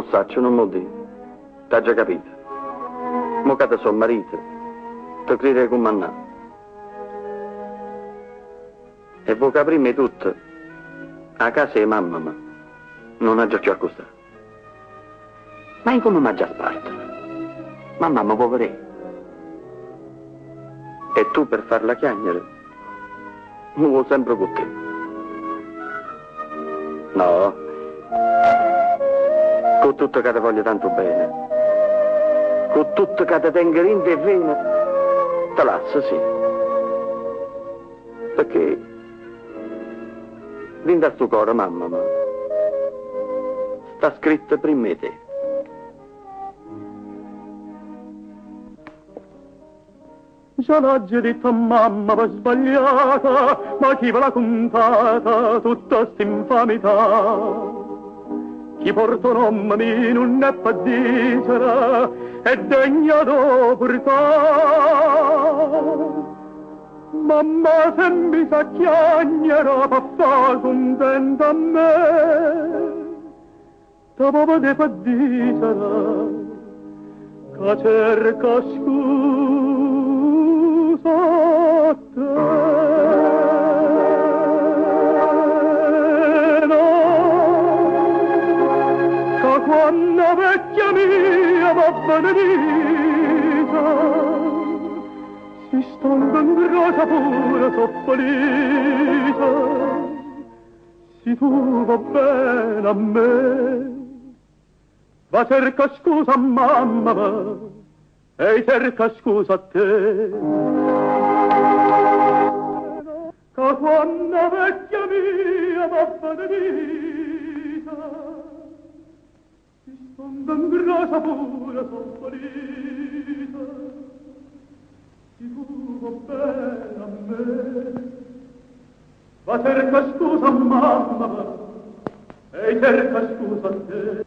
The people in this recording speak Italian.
Lo saccio, non mo dire. T'ha già capito. Mo che te son marito, ti crede comandato. E vuoi che prima di tutto, a casa di mamma, ma non ha già più accostato. Ma in come mi ha già sparto? Ma mamma, poverè. E tu per farla chiagnere, mi vuoi sempre con te. No, con tutto che ti voglio tanto bene, con tutto che ti tengo in e vena, te lascio, sì. Perché dentro al tuo cuore, mamma, ma sta scritto prima di te. Già l'oggi detto a mamma va sbagliata, ma chi ve l'ha contata tutta st'infamità? Chi porta un uomo in un neppa a dicere è degna di portare. Mamma se mi sa chiagnere per fa contenta a me, te proprio te fa dicere che cerca scusa a te. No, che quando vecchia mia va benedita, si stonda in rosa pure soppolita, se tu va bene a me, va cerca scusa a mamma e cerca scusa a te. Che quando vecchia mia va benedita, si stonda in rosa pure soppolita, se tu va bene a me, va cerca scusa a mamma e cerca scusa a te.